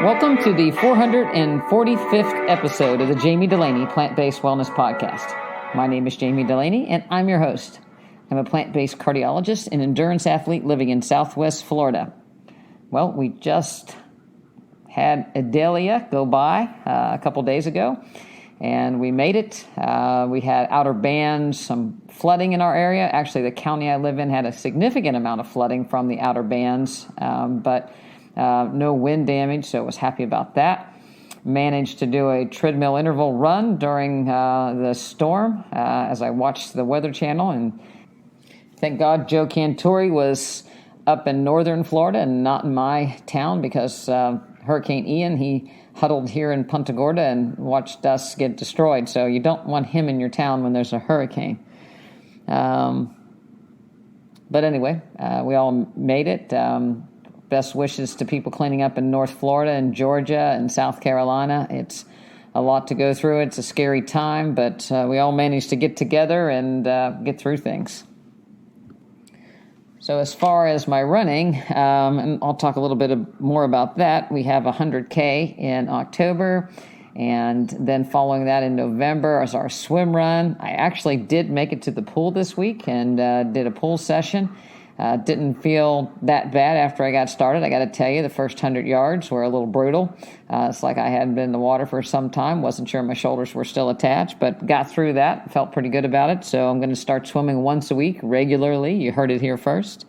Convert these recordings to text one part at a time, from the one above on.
Welcome to the 445th episode of the Jami Dulaney Plant-Based Wellness Podcast. My name is Jami Dulaney, and I'm your host. I'm a plant-based cardiologist and endurance athlete living in Southwest Florida. Well, we just had Idalia go by a couple days ago, and we made it. We had outer bands, some flooding in our area. Actually, the county I live in had a significant amount of flooding from the outer bands, but no wind damage, so I was happy about that. Managed to do a treadmill interval run during the storm as I watched the Weather Channel, and thank God Joe Cantori was up in northern Florida and not in my town because Hurricane Ian, he huddled here in Punta Gorda and watched us get destroyed. So you don't want him in your town when there's a hurricane. But anyway, we all made it. Best wishes to people cleaning up in North Florida and Georgia and South Carolina. It's a lot to go through. It's a scary time, but we all managed to get together and get through things. So as far as my running, and I'll talk a little bit more about that, we have 100K in October, and then following that in November is our swim run. I actually did make it to the pool this week and did a pool session. Didn't feel that bad after I got started. I got to tell you, the first 100 yards were a little brutal. It's like I hadn't been in the water for some time. Wasn't sure my shoulders were still attached, but got through that. Felt pretty good about it. So I'm going to start swimming once a week regularly. You heard it here first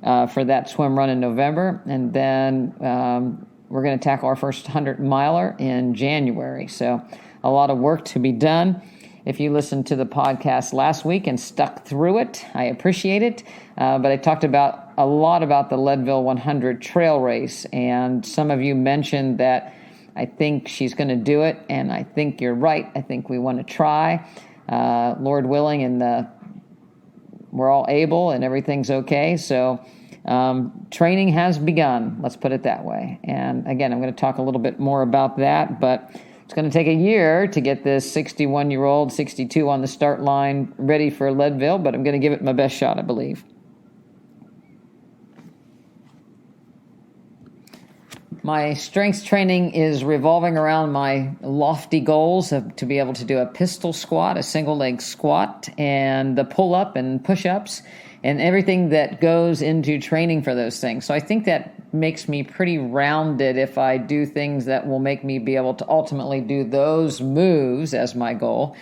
for that swim run in November. And then we're going to tackle our first 100-miler in January. So a lot of work to be done. If you listened to the podcast last week and stuck through it, I appreciate it. But I talked a lot about the Leadville 100 trail race, and some of you mentioned that I think she's going to do it, and I think you're right. I think we want to try, Lord willing, and we're all able and everything's okay. So training has begun, let's put it that way. And again, I'm going to talk a little bit more about that, but it's going to take a year to get this 61-year-old, 62 on the start line ready for Leadville, but I'm going to give it my best shot, I believe. My strength training is revolving around my lofty goals to be able to do a pistol squat, a single leg squat, and the pull-up and push-ups, and everything that goes into training for those things. So I think that makes me pretty rounded if I do things that will make me be able to ultimately do those moves as my goal.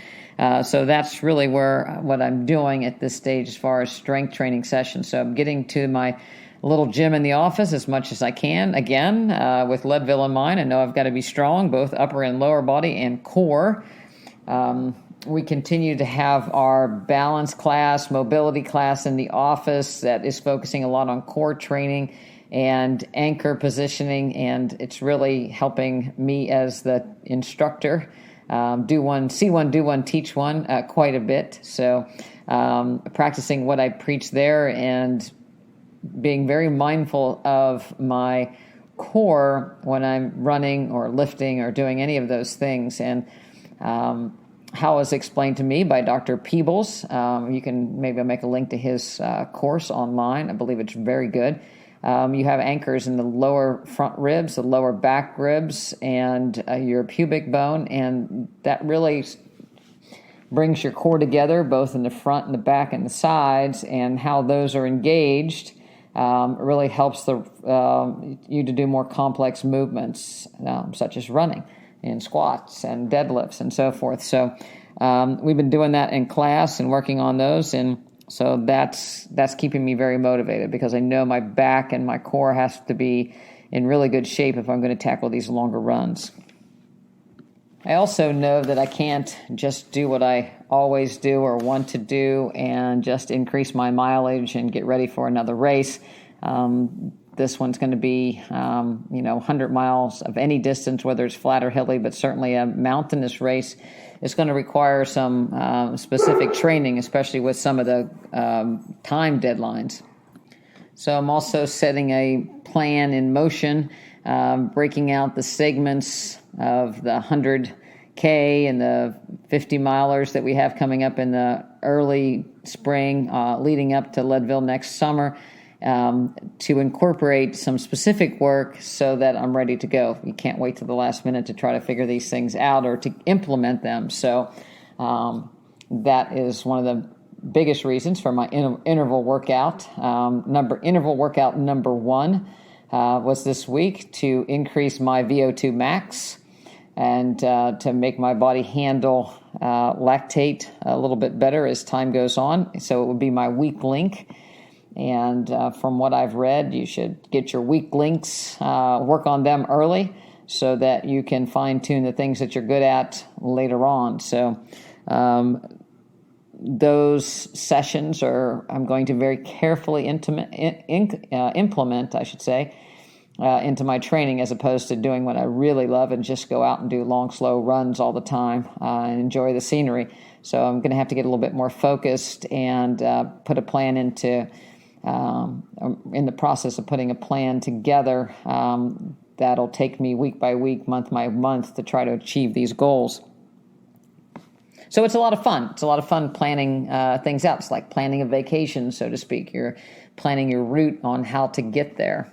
So that's really what I'm doing at this stage as far as strength training sessions. So I'm getting to my little gym in the office as much as I can. Again, with Leadville in mind, I know I've got to be strong, both upper and lower body and core. We continue to have our balance class, mobility class in the office that is focusing a lot on core training and anchor positioning, and it's really helping me as the instructor do one, see one, do one, teach one quite a bit. So practicing what I preach there and being very mindful of my core when I'm running or lifting or doing any of those things. And how it was explained to me by Dr. Peebles. You can maybe make a link to his course online. I believe it's very good. You have anchors in the lower front ribs, the lower back ribs, and your pubic bone, and that really brings your core together, both in the front and the back and the sides, and how those are engaged really helps you to do more complex movements, such as running and squats and deadlifts and so forth. So we've been doing that in class and working on those, and so that's keeping me very motivated because I know my back and my core has to be in really good shape if I'm going to tackle these longer runs. I also know that I can't just do what I always do or want to do and just increase my mileage and get ready for another race. This one's going to be, 100 miles of any distance, whether it's flat or hilly, but certainly a mountainous race. It's going to require some specific training, especially with some of the time deadlines. So I'm also setting a plan in motion, breaking out the segments of the 100K and the 50 milers that we have coming up in the early spring, leading up to Leadville next summer, to incorporate some specific work so that I'm ready to go. You can't wait till the last minute to try to figure these things out or to implement them. So that is one of the biggest reasons for my interval workout. Interval workout number 1 was this week to increase my VO2 max and to make my body handle lactate a little bit better as time goes on. So it would be my weak link. And from what I've read, you should get your weak links, work on them early so that you can fine-tune the things that you're good at later on. So those sessions I'm going to very carefully implement, I should say, into my training, as opposed to doing what I really love and just go out and do long, slow runs all the time and enjoy the scenery. So I'm going to have to get a little bit more focused and put a plan in the process of putting a plan together that'll take me week by week, month by month to try to achieve these goals. So it's a lot of fun. It's a lot of fun planning things out. It's like planning a vacation, so to speak. You're planning your route on how to get there.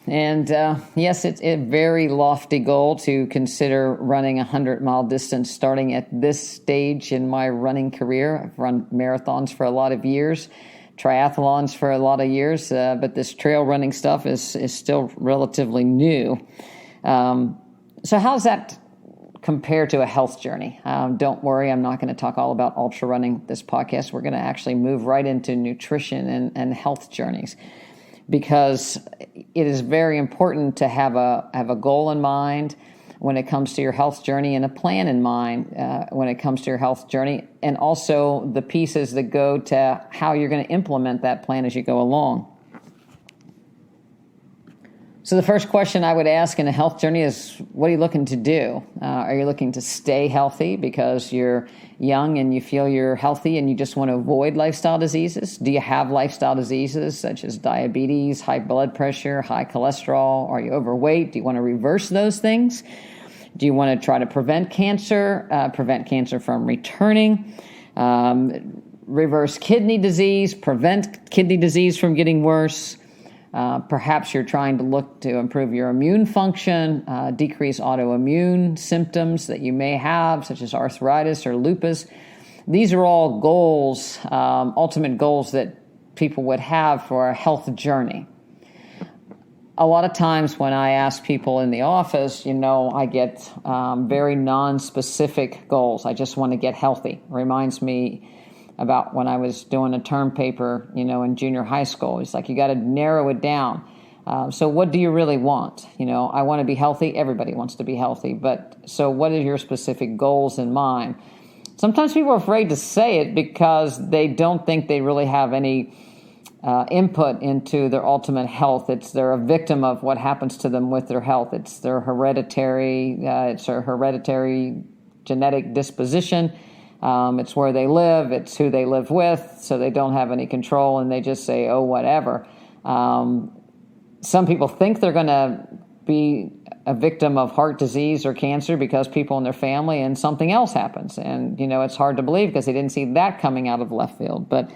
And yes, it's a very lofty goal to consider running a 100-mile distance starting at this stage in my running career. I've run marathons for a lot of years, triathlons for a lot of years, but this trail running stuff is still relatively new. So how's that compare to a health journey? Don't worry, I'm not going to talk all about ultra running this podcast. We're going to actually move right into nutrition and health journeys, because it is very important to have a goal in mind when it comes to your health journey and a plan in mind when it comes to your health journey, and also the pieces that go to how you're going to implement that plan as you go along. So the first question I would ask in a health journey is, what are you looking to do? Are you looking to stay healthy because you're young and you feel you're healthy and you just want to avoid lifestyle diseases? Do you have lifestyle diseases such as diabetes, high blood pressure, high cholesterol? Are you overweight? Do you want to reverse those things? Do you want to try to prevent cancer from returning? Reverse kidney disease, prevent kidney disease from getting worse. Perhaps you're trying to look to improve your immune function, decrease autoimmune symptoms that you may have, such as arthritis or lupus. These are all goals, ultimate goals that people would have for a health journey. A lot of times when I ask people in the office, I get very non-specific goals. I just want to get healthy. It reminds me about when I was doing a term paper, in junior high school. It's like, you got to narrow it down. So what do you really want? I want to be healthy. Everybody wants to be healthy. But so what are your specific goals in mind? Sometimes people are afraid to say it because they don't think they really have any input into their ultimate health. They're a victim of what happens to them with their health. It's their hereditary genetic disposition. It's where they live. It's who they live with. So they don't have any control, and they just say, oh, whatever. Some people think they're going to be a victim of heart disease or cancer because people in their family, and something else happens. And, it's hard to believe because they didn't see that coming out of left field. But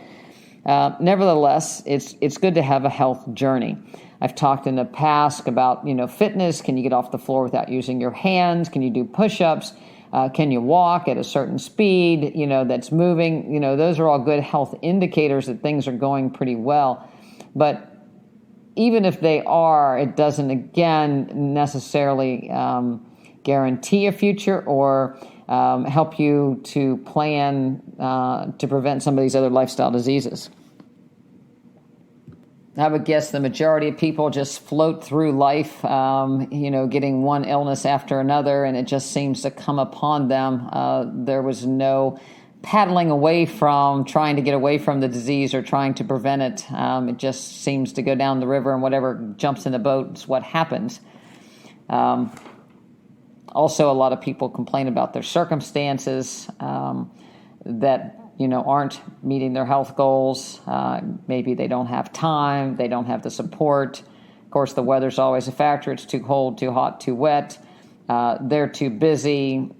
nevertheless, it's good to have a health journey. I've talked in the past about, fitness. Can you get off the floor without using your hands? Can you do push-ups? Can you walk at a certain speed, that's moving? Those are all good health indicators that things are going pretty well. But even if they are, it doesn't, again, necessarily guarantee a future or help you to plan to prevent some of these other lifestyle diseases. I would guess the majority of people just float through life, getting one illness after another, and it just seems to come upon them. There was no paddling away from trying to get away from the disease or trying to prevent it. It just seems to go down the river, and whatever jumps in the boat is what happens. Also, a lot of people complain about their circumstances that aren't meeting their health goals. Maybe they don't have time. They don't have the support. Of course, the weather's always a factor. It's too cold, too hot, too wet. They're too busy.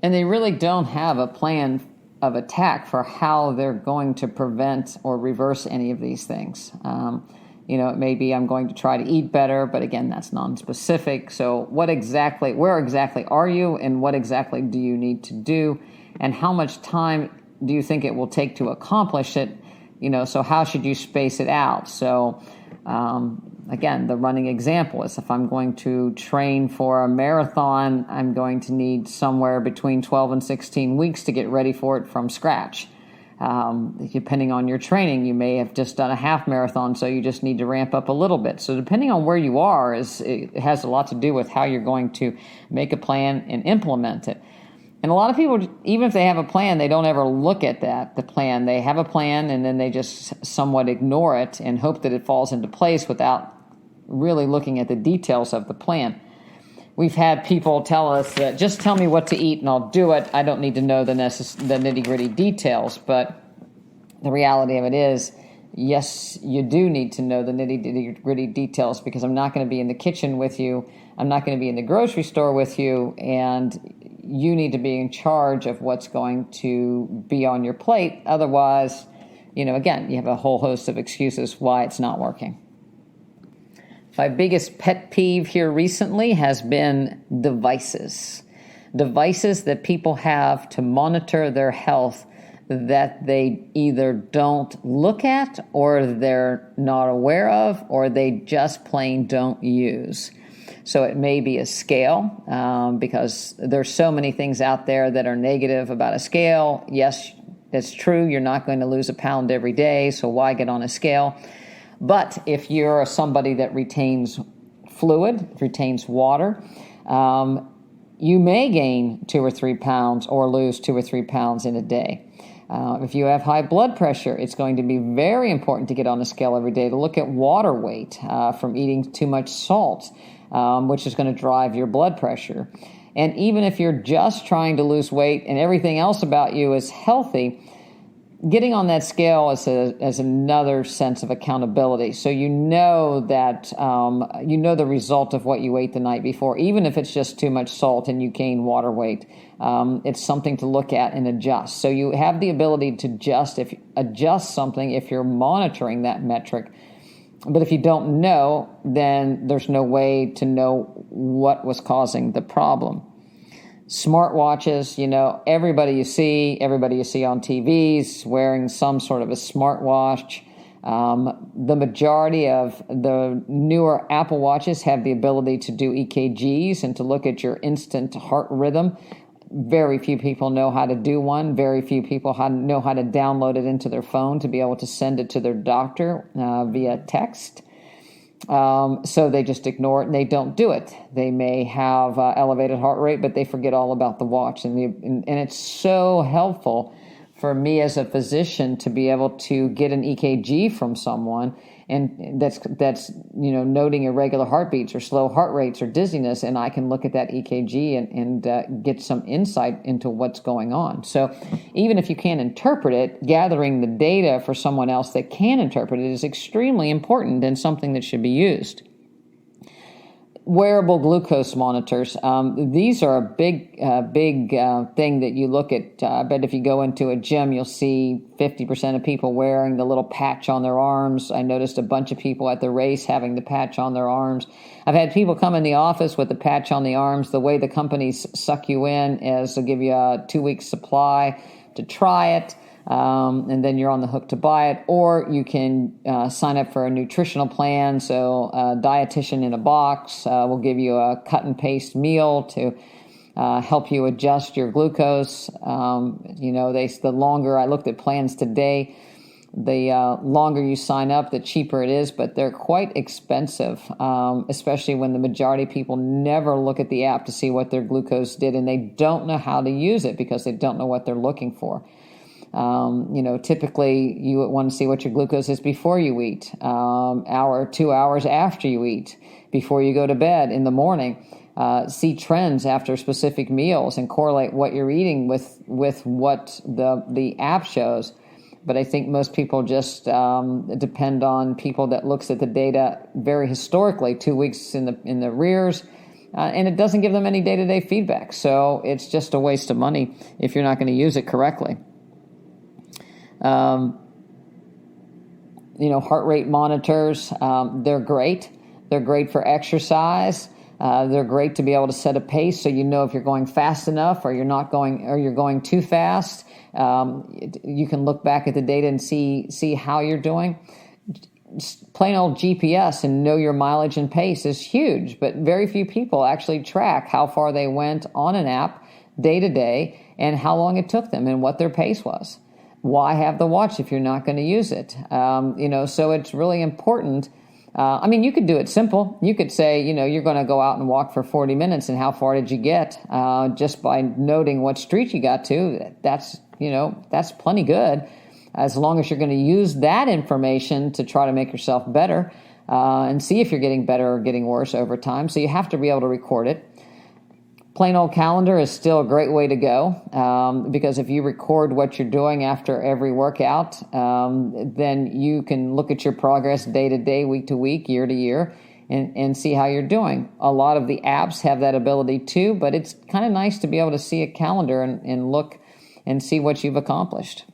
And they really don't have a plan attack for how they're going to prevent or reverse any of these things. It may be I'm going to try to eat better, but again, that's non-specific. So where exactly are you, and what exactly do you need to do, and how much time do you think it will take to accomplish it? So how should you space it out? So again, the running example is if I'm going to train for a marathon, I'm going to need somewhere between 12 and 16 weeks to get ready for it from scratch. Depending on your training, you may have just done a half marathon, so you just need to ramp up a little bit. So depending on where you are, it has a lot to do with how you're going to make a plan and implement it. And a lot of people, even if they have a plan, they don't ever look at the plan. They have a plan, and then they just somewhat ignore it and hope that it falls into place without really looking at the details of the plan. We've had people tell us that just tell me what to eat and I'll do it. I don't need to know the nitty-gritty details. But the reality of it is, yes, you do need to know the nitty-gritty details, because I'm not going to be in the kitchen with you. I'm not going to be in the grocery store with you. And you need to be in charge of what's going to be on your plate. Otherwise, again, you have a whole host of excuses why it's not working. My biggest pet peeve here recently has been devices. Devices that people have to monitor their health that they either don't look at, or they're not aware of, or they just plain don't use. So it may be a scale, because there's so many things out there that are negative about a scale. Yes, it's true, you're not going to lose a pound every day, so why get on a scale? But if you're somebody that retains fluid, retains water, you may gain 2 or 3 pounds or lose 2 or 3 pounds in a day. If you have high blood pressure, it's going to be very important to get on a scale every day to look at water weight from eating too much salt, which is going to drive your blood pressure. And even if you're just trying to lose weight and everything else about you is healthy, getting on that scale is another sense of accountability. So that the result of what you ate the night before, even if it's just too much salt and you gain water weight. It's something to look at and adjust. So you have the ability to adjust something if you're monitoring that metric. But if you don't know, then there's no way to know what was causing the problem. Smartwatches, everybody you see on TVs wearing some sort of a smartwatch. The majority of the newer Apple Watches have the ability to do EKGs and to look at your instant heart rhythm. Very few people know how to do one. Very few people know how to download it into their phone to be able to send it to their doctor via text. So they just ignore it and they don't do it. They may have elevated heart rate, but they forget all about the watch. And it's so helpful for me as a physician to be able to get an EKG from someone, and that's noting irregular heartbeats or slow heart rates or dizziness, and I can look at that EKG and get some insight into what's going on. So even if you can't interpret it, gathering the data for someone else that can interpret it is extremely important and something that should be used. Wearable glucose monitors. These are a big thing that you look at. I bet if you go into a gym, you'll see 50% of people wearing the little patch on their arms. I noticed a bunch of people at the race having the patch on their arms. I've had people come in the office with the patch on the arms. The way the companies suck you in is they'll give you a 2-week supply to try it. And then you're on the hook to buy it, or you can sign up for a nutritional plan. So a dietitian in a box will give you a cut and paste meal to help you adjust your glucose. The longer I looked at plans today, the longer you sign up, the cheaper it is, but they're quite expensive, especially when the majority of people never look at the app to see what their glucose did, and they don't know how to use it because they don't know what they're looking for. Typically you want to see what your glucose is before you eat, hour or 2 hours after you eat, before you go to bed in the morning, see trends after specific meals and correlate what you're eating with what the app shows. But I think most people just depend on people that looks at the data very historically, 2 weeks in the rears, and it doesn't give them any day-to-day feedback. So it's just a waste of money if you're not going to use it correctly. Heart rate monitors, they're great. They're great for exercise. They're great to be able to set a pace so you know if you're going fast enough or you're going too fast. You can look back at the data and see how you're doing. Just plain old GPS and know your mileage and pace is huge, but very few people actually track how far they went on an app day to day and how long it took them and what their pace was. Why have the watch if you're not going to use it? So it's really important. You could do it simple. You could say, you're going to go out and walk for 40 minutes and how far did you get? Just by noting what street you got to, that's plenty good. As long as you're going to use that information to try to make yourself better and see if you're getting better or getting worse over time. So you have to be able to record it. Plain old calendar is still a great way to go because if you record what you're doing after every workout, then you can look at your progress day to day, week to week, year to year, and see how you're doing. A lot of the apps have that ability too, but it's kind of nice to be able to see a calendar and look and see what you've accomplished.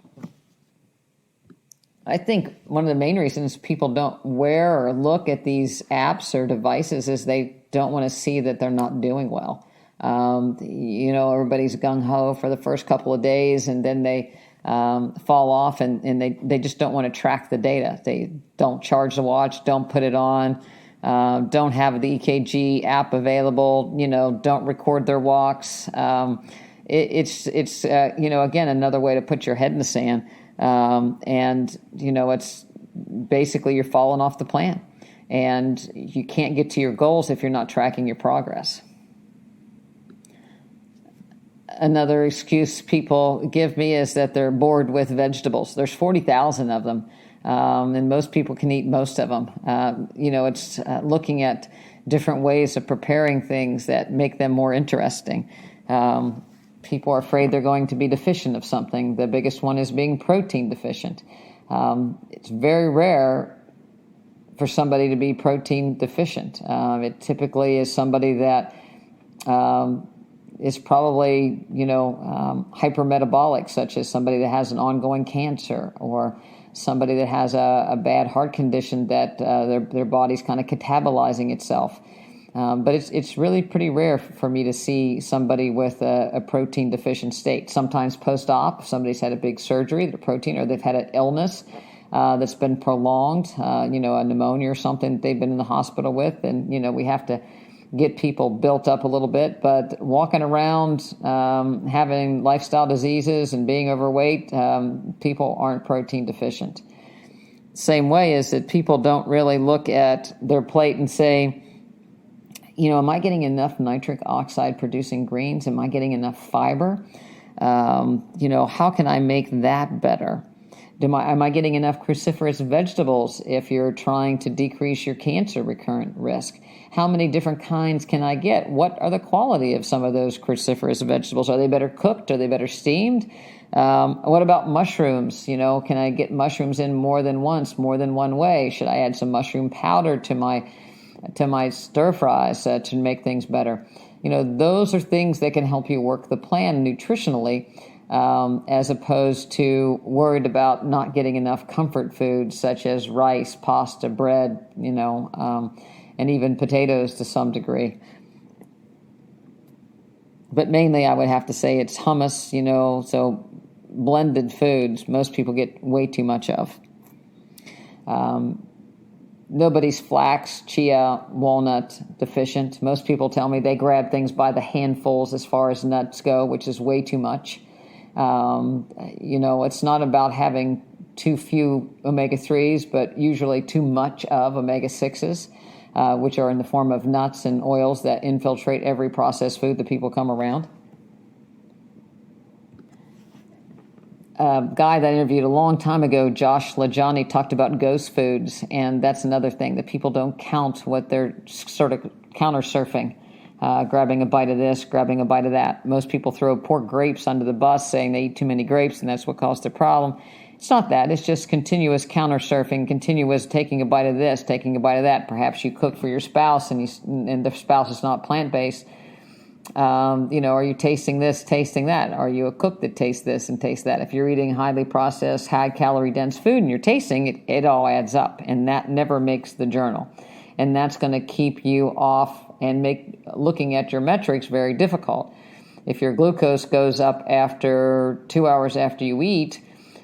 I think one of the main reasons people don't wear or look at these apps or devices is they don't want to see that they're not doing well. Everybody's gung-ho for the first couple of days and then they fall off and they just don't want to track the data. They don't charge the watch, don't put it on, don't have the EKG app available, don't record their walks. It's again, another way to put your head in the sand. It's basically you're falling off the plan and you can't get to your goals if you're not tracking your progress. Another excuse people give me is that they're bored with vegetables. There's 40,000 of them, and most people can eat most of them. It's looking at different ways of preparing things that make them more interesting. People are afraid they're going to be deficient of something. The biggest one is being protein deficient. It's very rare for somebody to be protein deficient. It typically is somebody that is probably, hypermetabolic, such as somebody that has an ongoing cancer or somebody that has a bad heart condition that their body's kind of catabolizing itself. But it's really pretty rare for me to see somebody with a protein deficient state. Sometimes post-op, if somebody's had a big surgery, their protein, or they've had an illness that's been prolonged, a pneumonia or something they've been in the hospital with, and, we have to get people built up a little bit. But walking around having lifestyle diseases and being overweight, people aren't protein deficient. Same way is that people don't really look at their plate and say, am I getting enough nitric oxide producing greens? Am I getting enough fiber? How can I make that better? Am I getting enough cruciferous vegetables if you're trying to decrease your cancer recurrent risk? How many different kinds can I get? What are the quality of some of those cruciferous vegetables? Are they better cooked? Are they better steamed? What about mushrooms? Can I get mushrooms in more than once, more than one way? Should I add some mushroom powder to my stir fries to make things better? Those are things that can help you work the plan nutritionally, as opposed to worried about not getting enough comfort foods such as rice, pasta, bread, and even potatoes to some degree. But mainly I would have to say it's hummus, so blended foods most people get way too much of. Nobody's flax, chia, walnut deficient. Most people tell me they grab things by the handfuls as far as nuts go, which is way too much. It's not about having too few omega-3s, but usually too much of omega-6s, which are in the form of nuts and oils that infiltrate every processed food that people come around. A guy that I interviewed a long time ago, Josh Lajani, talked about ghost foods, and that's another thing that people don't count what they're sort of counter surfing, grabbing a bite of this, grabbing a bite of that. Most people throw poor grapes under the bus saying they eat too many grapes and that's what caused their problem. It's not that. It's just continuous counter surfing, continuous taking a bite of this, taking a bite of that. Perhaps you cook for your spouse and the spouse is not plant-based. Are you tasting this, tasting that? Are you a cook that tastes this and tastes that? If you're eating highly processed, high-calorie dense food and you're tasting it, it all adds up, and that never makes the journal. And that's going to keep you off and make looking at your metrics very difficult. If your glucose goes up after 2 hours after you eat,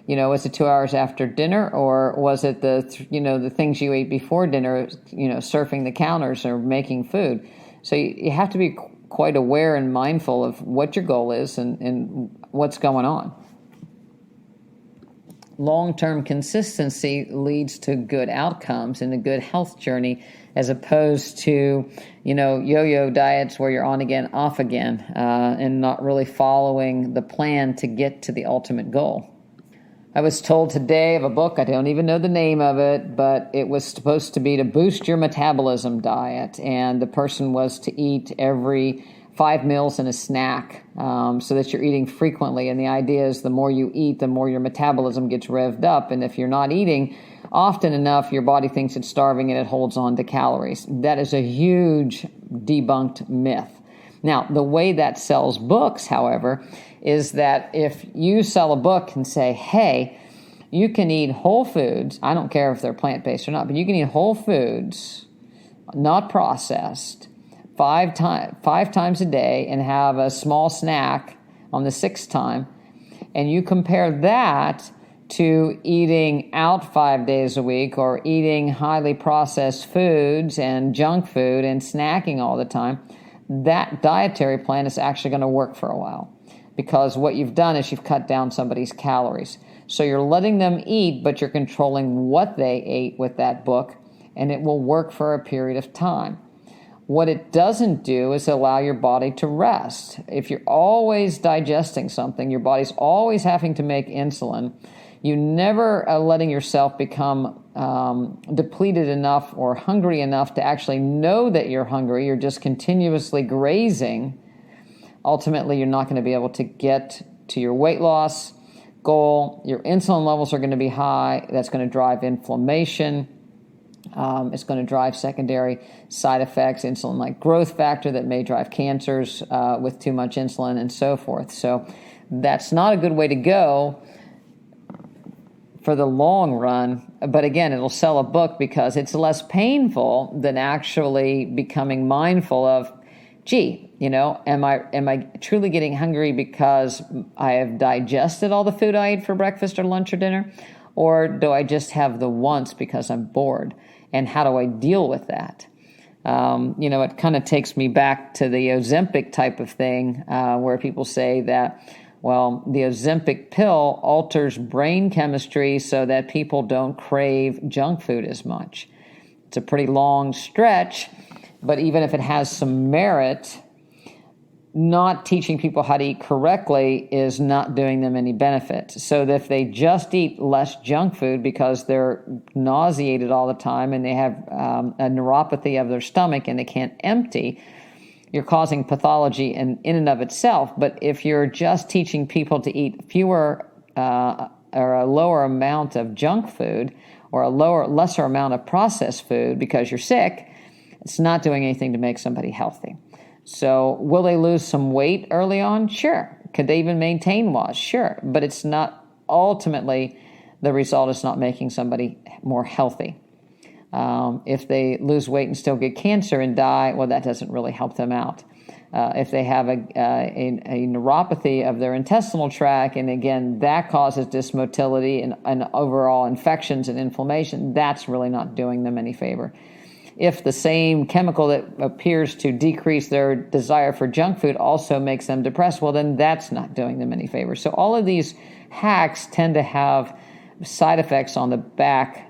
was it 2 hours after dinner, or was it the things you ate before dinner, surfing the counters or making food? So you have to be quite aware and mindful of what your goal is and what's going on. Long-term consistency leads to good outcomes and a good health journey, as opposed to, yo-yo diets where you're on again, off again, and not really following the plan to get to the ultimate goal. I was told today of a book, I don't even know the name of it, but it was supposed to be to boost your metabolism diet. And the person was to eat every 5 meals and a snack, so that you're eating frequently. And the idea is the more you eat, the more your metabolism gets revved up. And if you're not eating often enough, your body thinks it's starving and it holds on to calories. That is a huge debunked myth. Now, the way that sells books, however, is that if you sell a book and say, hey, you can eat whole foods, I don't care if they're plant-based or not, but you can eat whole foods, not processed, five times a day and have a small snack on the 6th time, and you compare that to eating out 5 days a week or eating highly processed foods and junk food and snacking all the time, that dietary plan is actually going to work for a while, because what you've done is you've cut down somebody's calories. So you're letting them eat, but you're controlling what they ate with that book, and it will work for a period of time. What it doesn't do is allow your body to rest. If you're always digesting something, your body's always having to make insulin, you never are letting yourself become depleted enough or hungry enough to actually know that you're hungry. You're just continuously grazing. Ultimately, you're not going to be able to get to your weight loss goal. Your insulin levels are going to be high. That's going to drive inflammation. It's going to drive secondary side effects, insulin-like growth factor that may drive cancers with too much insulin and so forth. So that's not a good way to go for the long run. But again, it'll sell a book because it's less painful than actually becoming mindful of, gee, am I truly getting hungry because I have digested all the food I ate for breakfast or lunch or dinner? Or do I just have the once because I'm bored? And how do I deal with that? It kind of takes me back to the Ozempic type of thing, where people say that, well, the Ozempic pill alters brain chemistry so that people don't crave junk food as much. It's a pretty long stretch, but even if it has some merit, not teaching people how to eat correctly is not doing them any benefit. So that if they just eat less junk food because they're nauseated all the time and they have a neuropathy of their stomach and they can't empty, you're causing pathology in and of itself. But if you're just teaching people to eat fewer or a lower amount of junk food or a lesser amount of processed food because you're sick, it's not doing anything to make somebody healthy. So will they lose some weight early on? Sure. Could they even maintain loss? Sure. But it's not, ultimately, the result is not making somebody more healthy. If they lose weight and still get cancer and die, well, that doesn't really help them out. If they have a neuropathy of their intestinal tract, and again, that causes dysmotility and overall infections and inflammation, that's really not doing them any favor. If the same chemical that appears to decrease their desire for junk food also makes them depressed, well, then that's not doing them any favor. So all of these hacks tend to have side effects on the back,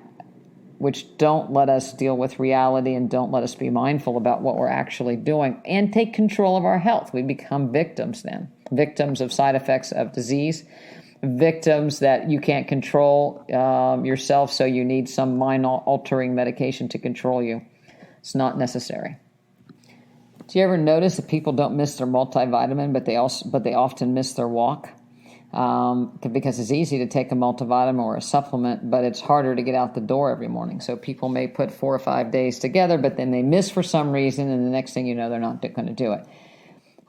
which don't let us deal with reality and don't let us be mindful about what we're actually doing and take control of our health. We become victims then, victims of side effects of disease, victims that you can't control yourself, so you need some mind-altering medication to control you. It's not necessary. Do you ever notice that people don't miss their multivitamin, but they often miss their walk? Because it's easy to take a multivitamin or a supplement, but it's harder to get out the door every morning. So people may put 4 or 5 days together, but then they miss for some reason, and the next thing you know, they're not going to do it.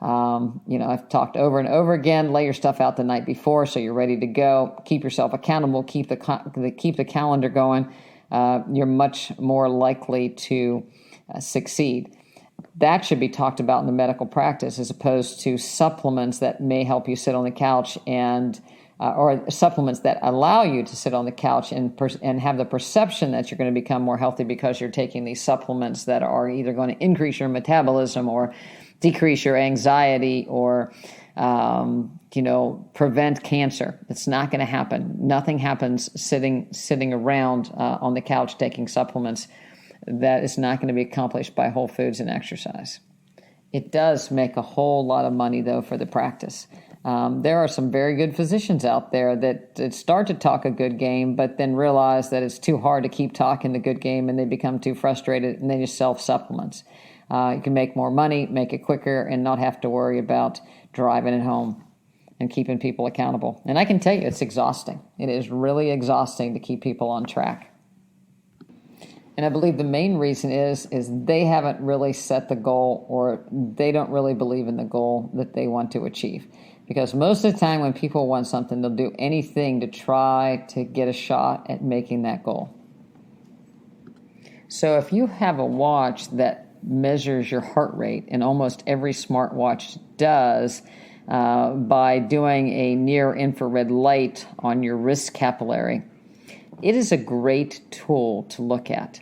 I've talked over and over again, lay your stuff out the night before so you're ready to go. Keep yourself accountable. Keep the calendar going. You're much more likely to succeed. That should be talked about in the medical practice as opposed to supplements that may help you sit on the couch or supplements that allow you to sit on the couch and have the perception that you're going to become more healthy because you're taking these supplements that are either going to increase your metabolism or decrease your anxiety or prevent cancer. It's not going to happen. Nothing happens sitting around on the couch taking supplements. That is not going to be accomplished by whole foods and exercise. It does make a whole lot of money, though, for the practice. There are some very good physicians out there that start to talk a good game, but then realize that it's too hard to keep talking the good game, and they become too frustrated, and they just sell supplements. You can make more money, make it quicker, and not have to worry about driving it home and keeping people accountable. And I can tell you, it's exhausting. It is really exhausting to keep people on track. And I believe the main reason is they haven't really set the goal, or they don't really believe in the goal that they want to achieve. Because most of the time when people want something, they'll do anything to try to get a shot at making that goal. So if you have a watch that measures your heart rate, and almost every smartwatch does, by doing a near-infrared light on your wrist capillary, it is a great tool to look at.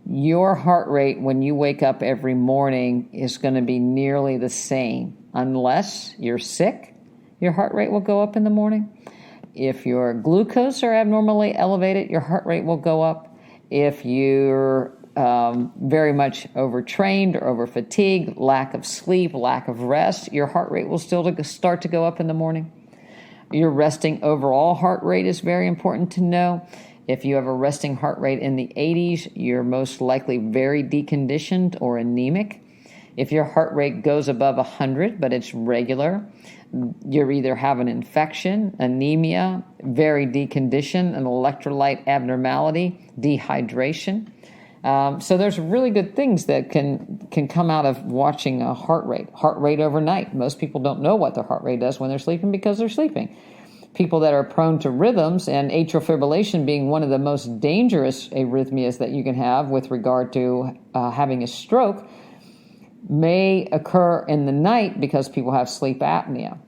Your heart rate when you wake up every morning is going to be nearly the same. Unless you're sick, your heart rate will go up in the morning. If your glucose are abnormally elevated, your heart rate will go up. If you're very much overtrained or over-fatigued, lack of sleep, lack of rest, your heart rate will still start to go up in the morning. Your resting overall heart rate is very important to know. If you have a resting heart rate in the 80s, you're most likely very deconditioned or anemic. If your heart rate goes above 100, but it's regular, you either have an infection, anemia, very deconditioned, an electrolyte abnormality, dehydration. So there's really good things that can come out of watching a heart rate overnight. Most people don't know what their heart rate does when they're sleeping because they're sleeping. People that are prone to rhythms, and atrial fibrillation being one of the most dangerous arrhythmias that you can have with regard to having a stroke, may occur in the night because people have sleep apnea.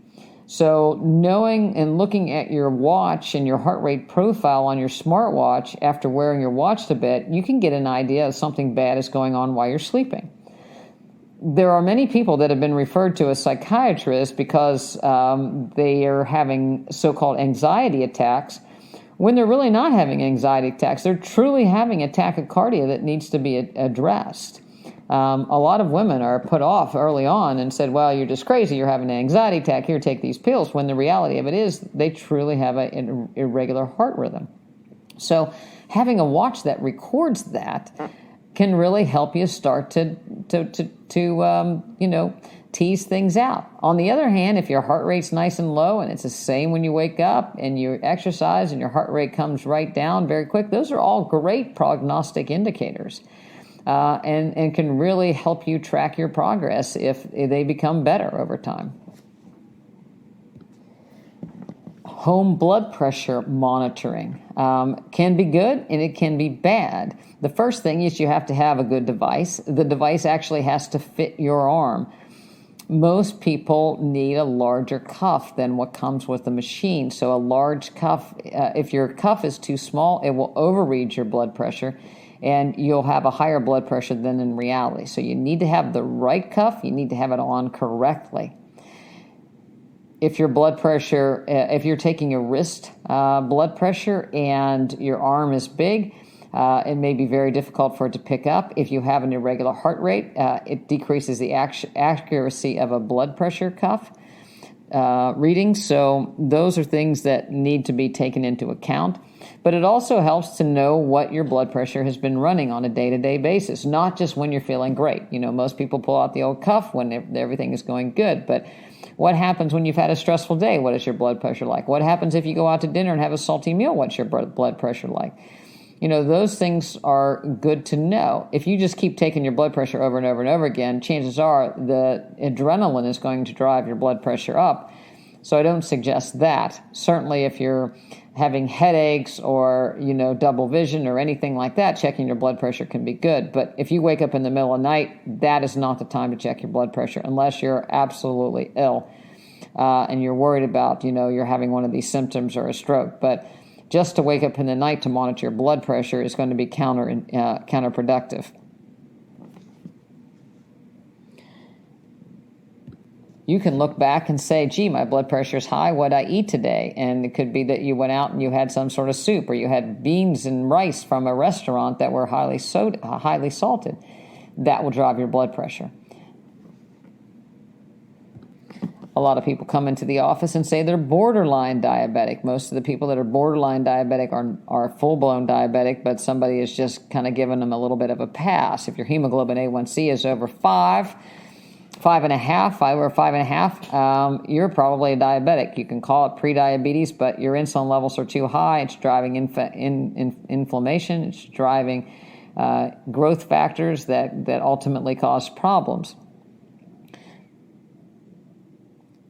So knowing and looking at your watch and your heart rate profile on your smartwatch after wearing your watch to bed, you can get an idea of something bad is going on while you're sleeping. There are many people that have been referred to as psychiatrists because they are having so-called anxiety attacks when they're really not having anxiety attacks. They're truly having a tachycardia that needs to be addressed. A lot of women are put off early on and said, well, you're just crazy. You're having an anxiety attack. Here, take these pills. When the reality of it is they truly have an irregular heart rhythm. So having a watch that records that can really help you start to tease things out. On the other hand, if your heart rate's nice and low and it's the same when you wake up and you exercise and your heart rate comes right down very quick, those are all great prognostic indicators. And can really help you track your progress if they become better over time. Home blood pressure monitoring can be good and it can be bad. The first thing is you have to have a good device. The device actually has to fit your arm. Most people need a larger cuff than what comes with the machine. So a large cuff, if your cuff is too small, it will overread your blood pressure and you'll have a higher blood pressure than in reality. So you need to have the right cuff. You need to have it on correctly. If your blood pressure, if you're taking a wrist blood pressure and your arm is big, it may be very difficult for it to pick up. If you have an irregular heart rate, it decreases the accuracy of a blood pressure cuff reading. So those are things that need to be taken into account. But it also helps to know what your blood pressure has been running on a day-to-day basis, not just when you're feeling great. You know, most people pull out the old cuff when everything is going good, but what happens when you've had a stressful day? What is your blood pressure like? What happens if you go out to dinner and have a salty meal? What's your blood pressure like? those things are good to know. If you just keep taking your blood pressure over and over and over again, chances are the adrenaline is going to drive your blood pressure up. So I don't suggest that. Certainly if you're having headaches or, double vision or anything like that, checking your blood pressure can be good. But if you wake up in the middle of the night, that is not the time to check your blood pressure unless you're absolutely ill and you're worried about, you're having one of these symptoms or a stroke. But just to wake up in the night to monitor your blood pressure is going to be counterproductive. You can look back and say, gee, my blood pressure is high. What did I eat today? And it could be that you went out and you had some sort of soup, or you had beans and rice from a restaurant that were highly salted. That will drive your blood pressure. A lot of people come into the office and say they're borderline diabetic. Most of the people that are borderline diabetic are full-blown diabetic, but somebody is just kind of giving them a little bit of a pass. If your hemoglobin A1C is over 5.5, you're probably a diabetic. You can call it prediabetes, but your insulin levels are too high. It's driving inflammation. It's driving growth factors that ultimately cause problems.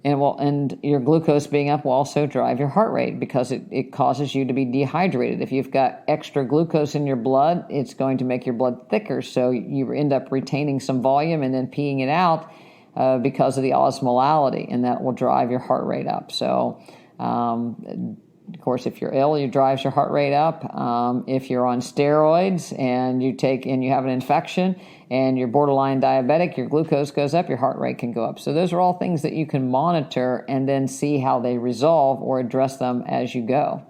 And your glucose being up will also drive your heart rate because it causes you to be dehydrated. If you've got extra glucose in your blood, it's going to make your blood thicker, so you end up retaining some volume and then peeing it out because of the osmolality, and that will drive your heart rate up. So, of course, if you're ill, it drives your heart rate up. If you're on steroids and you have an infection and you're borderline diabetic, your glucose goes up, your heart rate can go up. So those are all things that you can monitor and then see how they resolve or address them as you go.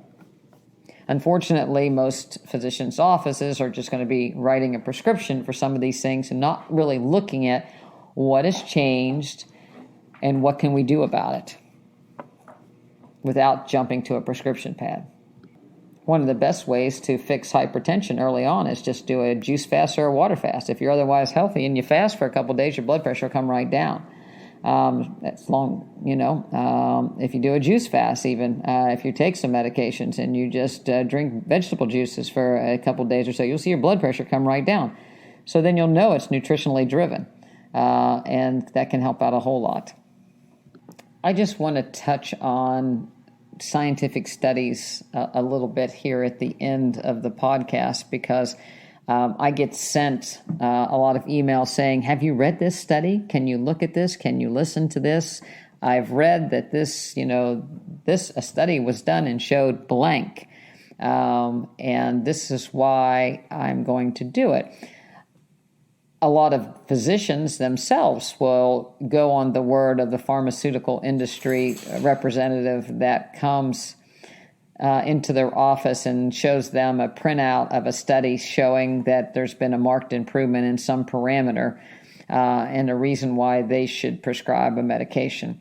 Unfortunately, most physicians' offices are just going to be writing a prescription for some of these things and not really looking at what has changed and what can we do about it without jumping to a prescription pad. One of the best ways to fix hypertension early on is just do a juice fast or a water fast. If you're otherwise healthy and you fast for a couple of days, your blood pressure will come right down. That's long, if you do a juice fast, even if you take some medications and you just drink vegetable juices for a couple of days or so, you'll see your blood pressure come right down. So then you'll know it's nutritionally driven, and that can help out a whole lot. I just want to touch on scientific studies a little bit here at the end of the podcast because I get sent a lot of emails saying, have you read this study? Can you look at this? Can you listen to this? I've read that a study was done and showed blank, and this is why I'm going to do it. A lot of physicians themselves will go on the word of the pharmaceutical industry representative that comes into their office and shows them a printout of a study showing that there's been a marked improvement in some parameter and a reason why they should prescribe a medication.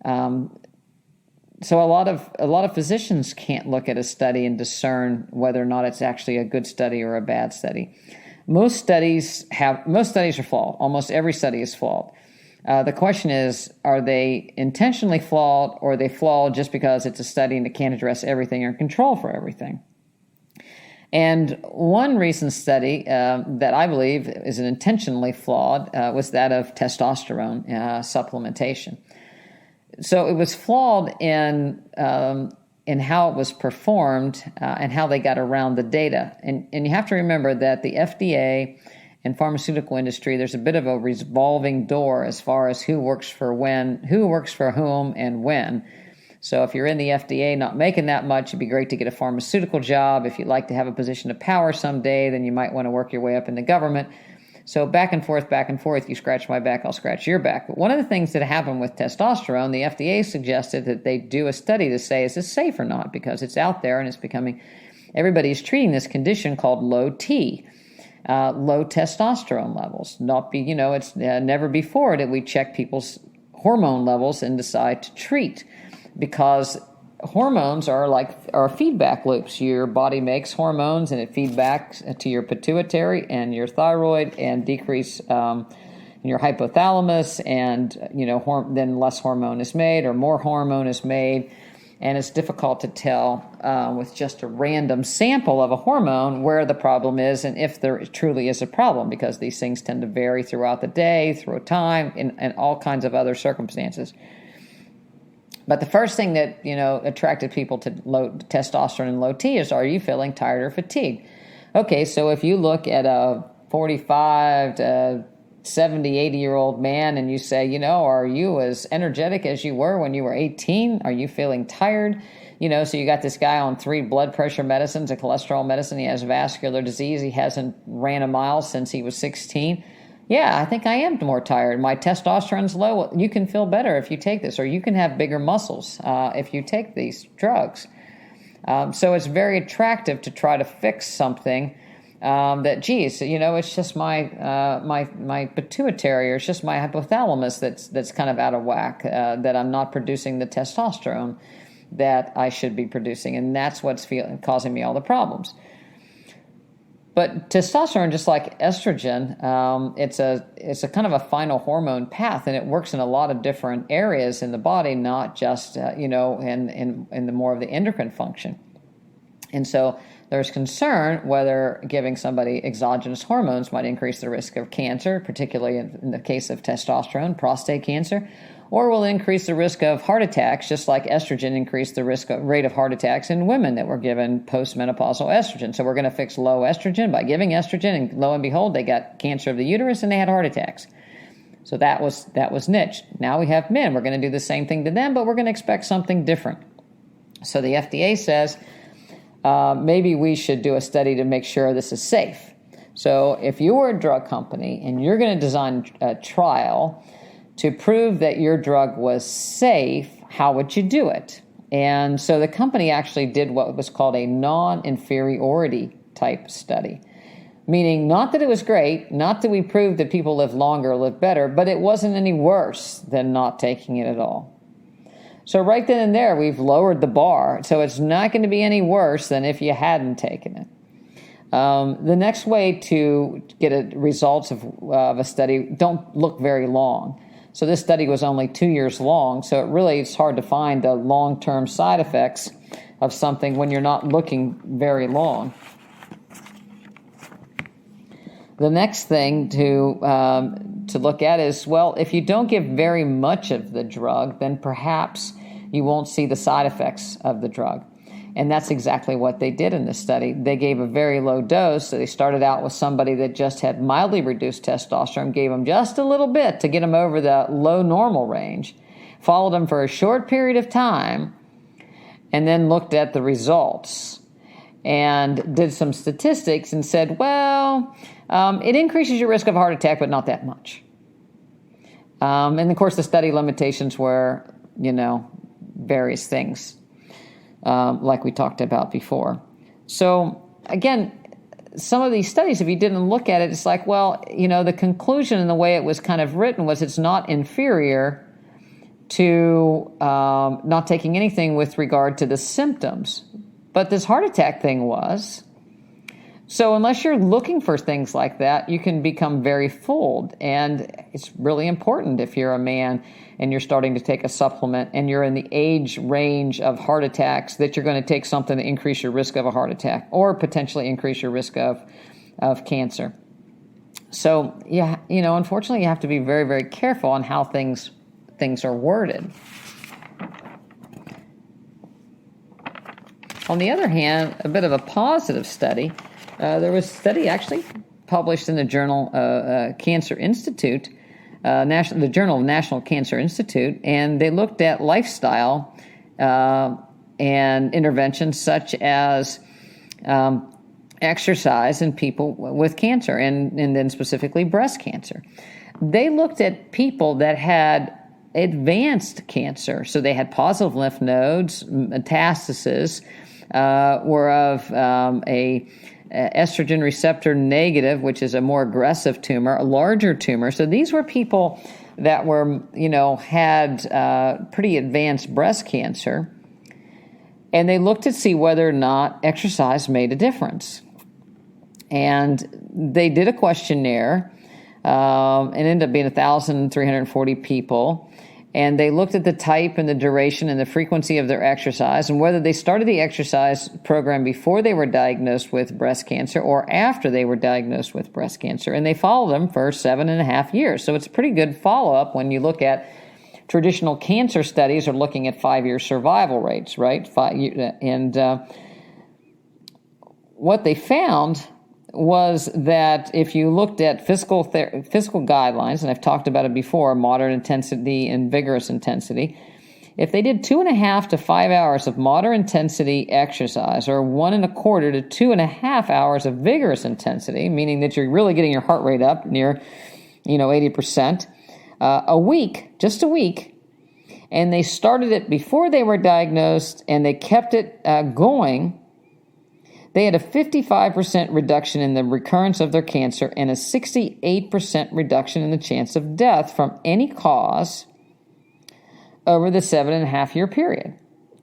So a lot of physicians can't look at a study and discern whether or not it's actually a good study or a bad study. Most studies are flawed. Almost every study is flawed. The question is, are they intentionally flawed, or are they flawed just because it's a study and it can't address everything or control for everything? And one recent study that I believe is intentionally flawed was that of testosterone supplementation. So it was flawed in how it was performed and how they got around the data. And you have to remember that the FDA and pharmaceutical industry, there's a bit of a revolving door as far as who works for whom and when. So if you're in the FDA not making that much, it'd be great to get a pharmaceutical job. If you'd like to have a position of power someday, then you might want to work your way up in the government. So back and forth, you scratch my back, I'll scratch your back. But one of the things that happened with testosterone, the FDA suggested that they do a study to say, is this safe or not? Because it's out there and it's becoming, everybody's treating this condition called low T, low testosterone levels. It's never before did we check people's hormone levels and decide to treat, because hormones are feedback loops. Your body makes hormones and it feedbacks to your pituitary and your thyroid and decrease in your hypothalamus, and then less hormone is made or more hormone is made. And it's difficult to tell with just a random sample of a hormone where the problem is and if there truly is a problem, because these things tend to vary throughout the day, through time, and all kinds of other circumstances. But the first thing that, attracted people to low testosterone and low T is, are you feeling tired or fatigued? Okay, so if you look at a 45 to 70, 80-year-old man and you say, are you as energetic as you were when you were 18? Are you feeling tired? So you got this guy on 3 blood pressure medicines, a cholesterol medicine. He has vascular disease. He hasn't ran a mile since he was 16. Yeah, I think I am more tired. My testosterone's low. Well, you can feel better if you take this, or you can have bigger muscles if you take these drugs. So it's very attractive to try to fix something that, geez, it's just my pituitary, or it's just my hypothalamus that's kind of out of whack, that I'm not producing the testosterone that I should be producing, and that's what's causing me all the problems. But testosterone, just like estrogen, it's a kind of a final hormone path, and it works in a lot of different areas in the body, not just in the more of the endocrine function. And so there's concern whether giving somebody exogenous hormones might increase the risk of cancer, particularly in the case of testosterone, prostate cancer, or will increase the risk of heart attacks, just like estrogen increased the rate of heart attacks in women that were given postmenopausal estrogen. So we're going to fix low estrogen by giving estrogen, and lo and behold, they got cancer of the uterus and they had heart attacks. So that was niche. Now we have men. We're going to do the same thing to them, but we're going to expect something different. So the FDA says maybe we should do a study to make sure this is safe. So if you were a drug company and you're going to design a trial to prove that your drug was safe, how would you do it? And so the company actually did what was called a non-inferiority type study, meaning not that it was great, not that we proved that people live longer, live better, but it wasn't any worse than not taking it at all. So right then and there, we've lowered the bar. So it's not going to be any worse than if you hadn't taken it. The next way to get results of a study don't look very long. So this study was only 2 years long, so it's hard to find the long-term side effects of something when you're not looking very long. The next thing to look at is, well, if you don't give very much of the drug, then perhaps you won't see the side effects of the drug. And that's exactly what they did in this study. They gave a very low dose. So they started out with somebody that just had mildly reduced testosterone, gave them just a little bit to get them over the low normal range, followed them for a short period of time, and then looked at the results and did some statistics and said, well, it increases your risk of heart attack, but not that much. And of course, the study limitations were, various things. Like we talked about before. So again, some of these studies, if you didn't look at it, it's like, well, the conclusion and the way it was kind of written was it's not inferior to not taking anything with regard to the symptoms. But this heart attack thing was. So unless you're looking for things like that, you can become very fooled. And it's really important if you're a man and you're starting to take a supplement and you're in the age range of heart attacks that you're going to take something to increase your risk of a heart attack or potentially increase your risk of cancer. So, unfortunately, you have to be very, very careful on how things are worded. On the other hand, a bit of a positive study. There was a study actually published in the journal Cancer Institute, the Journal of National Cancer Institute, and they looked at lifestyle and interventions such as exercise in people with cancer, and then specifically breast cancer. They looked at people that had advanced cancer, so they had positive lymph nodes, metastasis, were of a estrogen receptor negative, which is a more aggressive tumor, a larger tumor. So these were people that were, had pretty advanced breast cancer. And they looked to see whether or not exercise made a difference. And they did a questionnaire. It ended up being 1,340 people. And they looked at the type and the duration and the frequency of their exercise and whether they started the exercise program before they were diagnosed with breast cancer or after they were diagnosed with breast cancer. And they followed them for 7.5 years. So it's a pretty good follow-up when you look at traditional cancer studies are looking at 5-year survival rates, right? What they found was that if you looked at physical guidelines, and I've talked about it before, moderate intensity and vigorous intensity, if they did 2.5 to 5 hours of moderate intensity exercise or 1.25 to 2.5 hours of vigorous intensity, meaning that you're really getting your heart rate up near, 80%, a week, just a week, and they started it before they were diagnosed and they kept it going, they had a 55% reduction in the recurrence of their cancer and a 68% reduction in the chance of death from any cause over the 7.5-year period.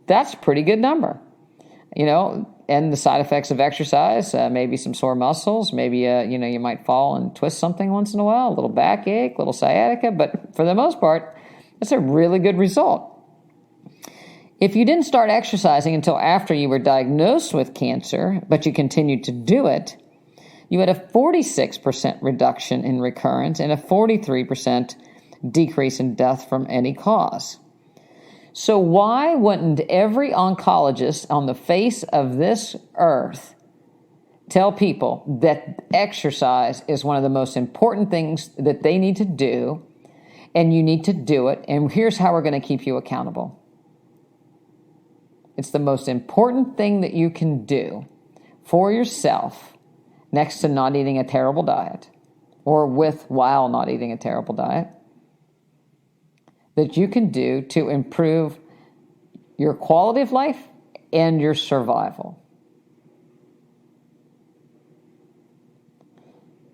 That's a pretty good number. And the side effects of exercise, maybe some sore muscles, maybe, you might fall and twist something once in a while, a little backache, a little sciatica, but for the most part, that's a really good result. If you didn't start exercising until after you were diagnosed with cancer, but you continued to do it, you had a 46% reduction in recurrence and a 43% decrease in death from any cause. So why wouldn't every oncologist on the face of this earth tell people that exercise is one of the most important things that they need to do, and you need to do it, and here's how we're going to keep you accountable? It's the most important thing that you can do for yourself next to not eating a terrible diet or while not eating a terrible diet that you can do to improve your quality of life and your survival.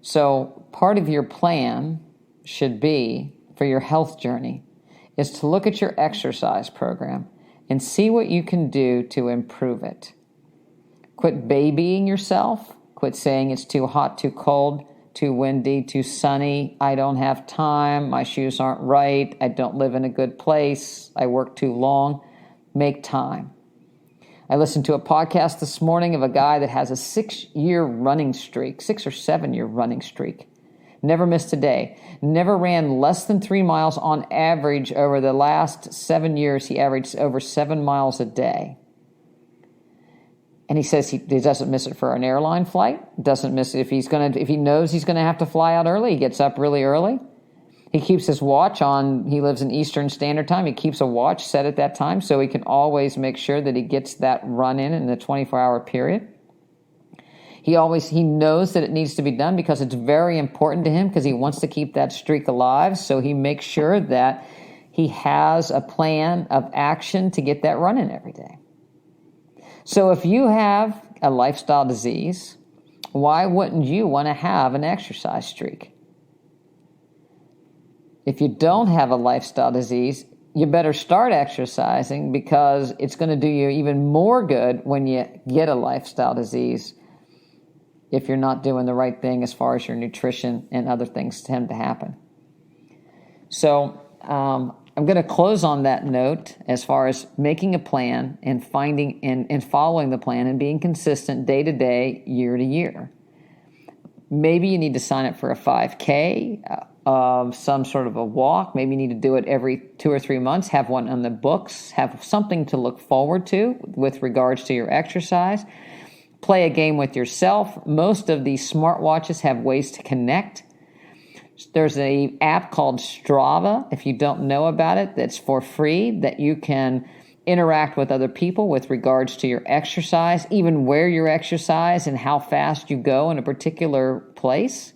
So part of your plan should be for your health journey is to look at your exercise program and see what you can do to improve it. Quit babying yourself. Quit saying it's too hot, too cold, too windy, too sunny. I don't have time. My shoes aren't right. I don't live in a good place. I work too long. Make time. I listened to a podcast this morning of a guy that has a 6-year running streak, 6 or 7 year running streak. Never missed a day. Never ran less than 3 miles on average over the last 7 years. He averaged over 7 miles a day. And he says he doesn't miss it for an airline flight. Doesn't miss it if he knows he's going to have to fly out early. He gets up really early. He keeps his watch on. He lives in Eastern Standard Time. He keeps a watch set at that time so he can always make sure that he gets that run in the 24-hour period. He knows that it needs to be done because it's very important to him because he wants to keep that streak alive. So he makes sure that he has a plan of action to get that run in every day. So if you have a lifestyle disease, why wouldn't you want to have an exercise streak? If you don't have a lifestyle disease, you better start exercising because it's going to do you even more good when you get a lifestyle disease if you're not doing the right thing as far as your nutrition and other things tend to happen. So I'm going to close on that note as far as making a plan and finding and following the plan and being consistent day to day, year to year. Maybe you need to sign up for a 5K, some sort of a walk. Maybe you need to do it every 2 or 3 months, have one on the books, have something to look forward to with regards to your exercise. Play a game with yourself. Most of these smartwatches have ways to connect. There's an app called Strava, if you don't know about it, that's for free, that you can interact with other people with regards to your exercise, even where you exercise and how fast you go in a particular place.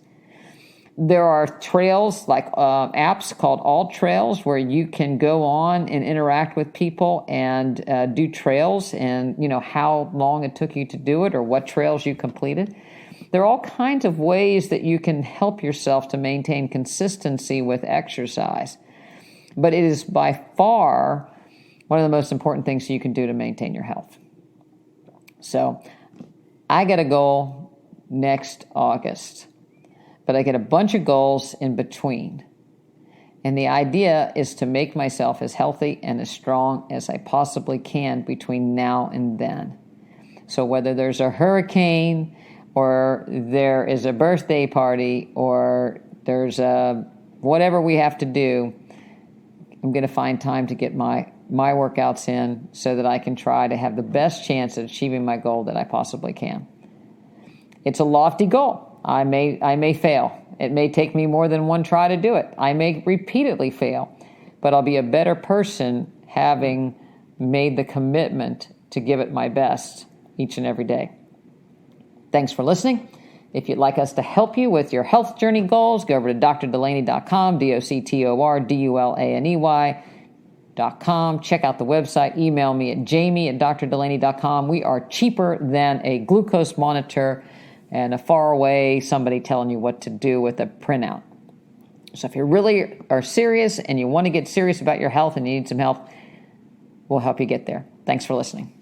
There are trails like apps called All Trails where you can go on and interact with people and do trails and how long it took you to do it or what trails you completed. There are all kinds of ways that you can help yourself to maintain consistency with exercise. But it is by far one of the most important things you can do to maintain your health. So I got a goal next August. But I get a bunch of goals in between. And the idea is to make myself as healthy and as strong as I possibly can between now and then. So whether there's a hurricane or there is a birthday party or there's whatever we have to do, I'm going to find time to get my workouts in so that I can try to have the best chance at achieving my goal that I possibly can. It's a lofty goal. I may fail. It may take me more than one try to do it. I may repeatedly fail, but I'll be a better person having made the commitment to give it my best each and every day. Thanks for listening. If you'd like us to help you with your health journey goals, go over to drdulaney.com, doctordulaney.com. Check out the website. Email me at jami@drdulaney.com. We are cheaper than a glucose monitor and a far away somebody telling you what to do with a printout. So if you really are serious and you want to get serious about your health and you need some help, we'll help you get there. Thanks for listening.